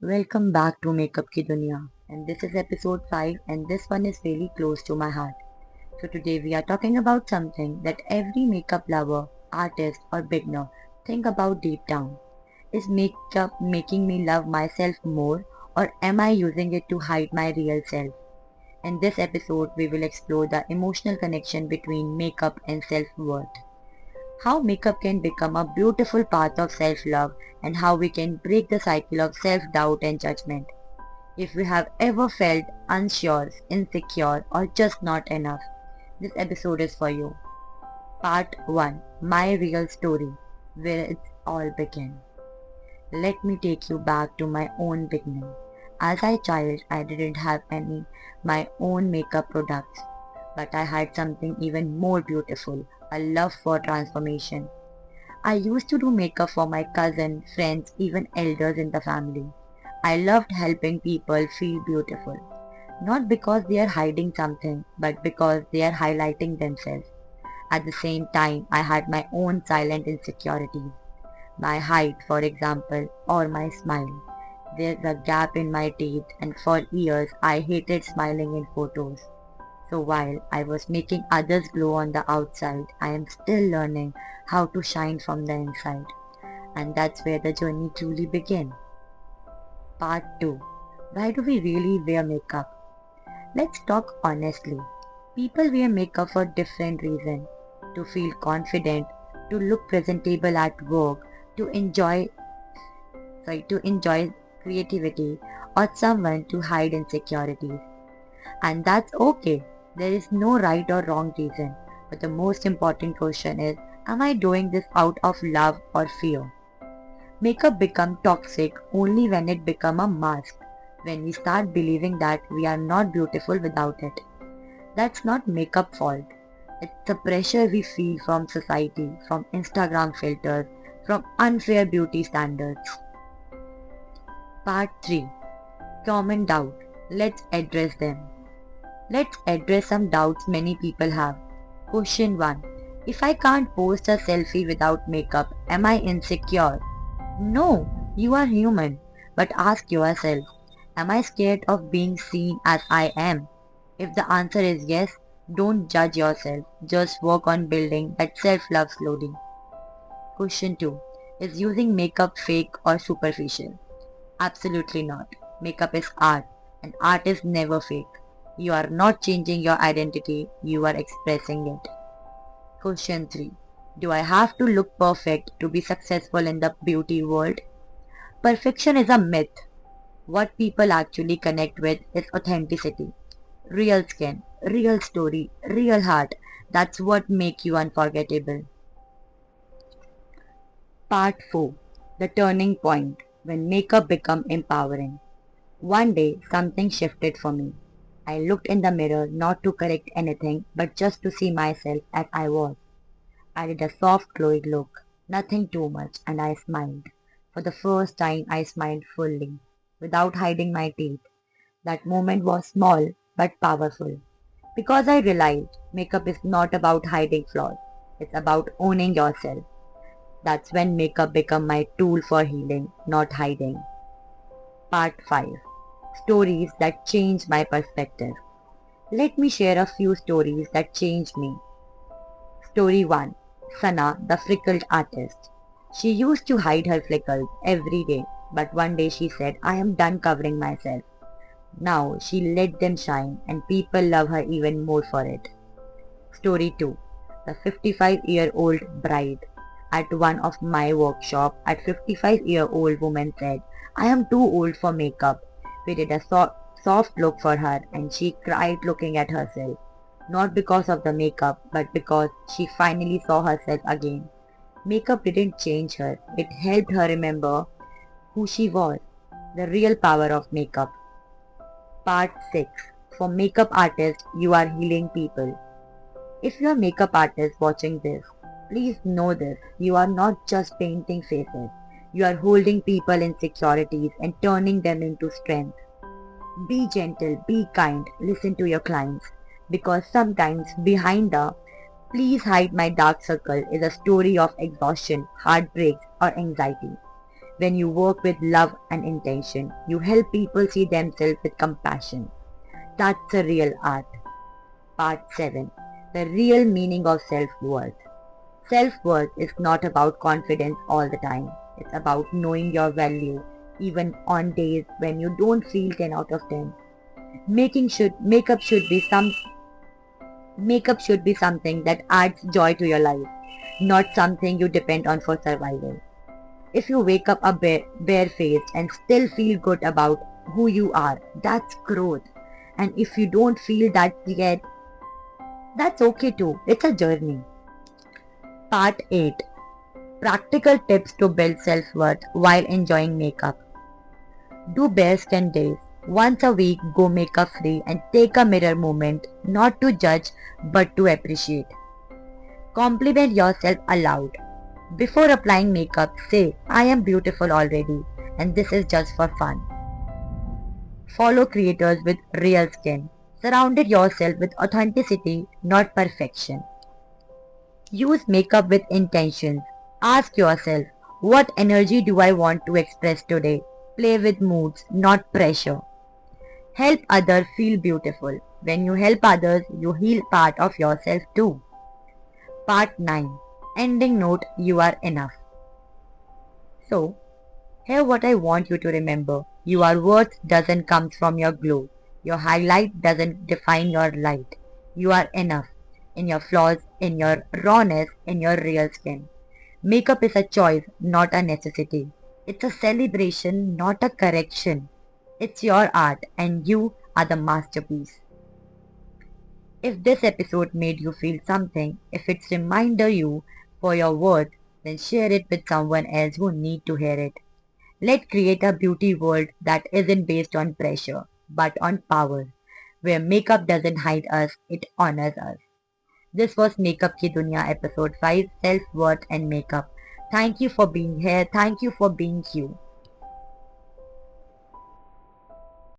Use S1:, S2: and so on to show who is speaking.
S1: Welcome back to Makeup Ki Dunya, and this is episode 5, and this one is really close to my heart. So today we are talking about something that every makeup lover, artist or beginner think about deep down. Is makeup making me love myself more, or am I using it to hide my real self? In this episode we will explore the emotional connection between makeup and self-worth, how makeup can become a beautiful path of self-love, and how we can break the cycle of self-doubt and judgment. If we have ever felt unsure, insecure, or just not enough, this episode is for you. Part 1, My Real Story, where it all began. Let me take you back to my own beginning. As a child, I didn't have any my own makeup products, but I had something even more beautiful, a love for transformation. I used to do makeup for my cousin, friends, even elders in the family. I loved helping people feel beautiful, not because they are hiding something, but because they are highlighting themselves. At the same time, I had my own silent insecurities. My height, for example, or my smile. There's a gap in my teeth, and for years I hated smiling in photos. So while I was making others glow on the outside, I am still learning how to shine from the inside. And that's where the journey truly begins. Part 2. Why do we really wear makeup? Let's talk honestly. People wear makeup for different reasons. To feel confident, to look presentable at work, to enjoy creativity, or someone to hide insecurities. And that's okay. There is no right or wrong reason. But the most important question is, am I doing this out of love or fear? Makeup become toxic only when it become a mask. When we start believing that we are not beautiful without it. That's not makeup fault. It's the pressure we feel from society, from Instagram filters, from unfair beauty standards. Part 3. Common doubt. Let's address them. Let's address some doubts many people have. Question 1. If I can't post a selfie without makeup, am I insecure? No, you are human. But ask yourself, am I scared of being seen as I am? If the answer is yes, don't judge yourself. Just work on building that self-love slowly. Question 2. Is using makeup fake or superficial? Absolutely not. Makeup is art, and art is never fake. You are not changing your identity, you are expressing it. Question 3. Do I have to look perfect to be successful in the beauty world? Perfection is a myth. What people actually connect with is authenticity. Real skin, real story, real heart. That's what makes you unforgettable. Part 4. The turning point when makeup become empowering. One day, something shifted for me. I looked in the mirror not to correct anything, but just to see myself as I was. I did a soft, glowing look, nothing too much, and I smiled. For the first time, I smiled fully, without hiding my teeth. That moment was small, but powerful. Because I realized makeup is not about hiding flaws, it's about owning yourself. That's when makeup became my tool for healing, not hiding. Part 5. Stories that changed my perspective. Let me share a few stories that changed me. Story 1. Sana, the freckled artist. She used to hide her freckles every day, but one day she said, I am done covering myself. Now she let them shine, and people love her even more for it. Story 2. The 55-year-old bride. At one of my workshop, a 55-year-old woman said, I am too old for makeup. We did a soft look for her, and she cried looking at herself. Not because of the makeup, but because she finally saw herself again. Makeup didn't change her. It helped her remember who she was. The real power of makeup. Part 6. For makeup artists, you are healing people. If you are a makeup artist watching this, please know this. You are not just painting faces. You are holding people insecurities and turning them into strength. Be gentle, be kind, listen to your clients. Because sometimes behind the please hide my dark circle is a story of exhaustion, heartbreaks, or anxiety. When you work with love and intention, you help people see themselves with compassion. That's a real art. Part 7. The real meaning of self-worth. Self-worth is not about confidence all the time. It's about knowing your value, even on days when you don't feel 10 out of 10. Making should makeup should be some Makeup should be something that adds joy to your life, not something you depend on for survival. If you wake up barefaced and still feel good about who you are, that's growth. And if you don't feel that yet, that's okay too. It's a journey. Part 8. Practical tips to build self-worth while enjoying makeup. Do bare skin days. Once a week, go makeup free and take a mirror moment, not to judge but to appreciate. Compliment yourself aloud. Before applying makeup, say, I am beautiful already and this is just for fun. Follow creators with real skin. Surrounded yourself with authenticity, not perfection. Use makeup with intentions. Ask yourself, what energy do I want to express today? Play with moods, not pressure. Help others feel beautiful. When you help others, you heal part of yourself too. Part 9. Ending note, you are enough. So, here what I want you to remember. Your worth doesn't come from your glow. Your highlight doesn't define your light. You are enough. In your flaws, in your rawness, in your real skin. Makeup is a choice, not a necessity. It's a celebration, not a correction. It's your art and you are the masterpiece. If this episode made you feel something, if it's reminder you for your worth, then share it with someone else who need to hear it. Let's create a beauty world that isn't based on pressure, but on power, where makeup doesn't hide us, it honors us. This was Makeup Ki Dunya episode 5, Self-Worth and Makeup. Thank you for being here. Thank you for being you.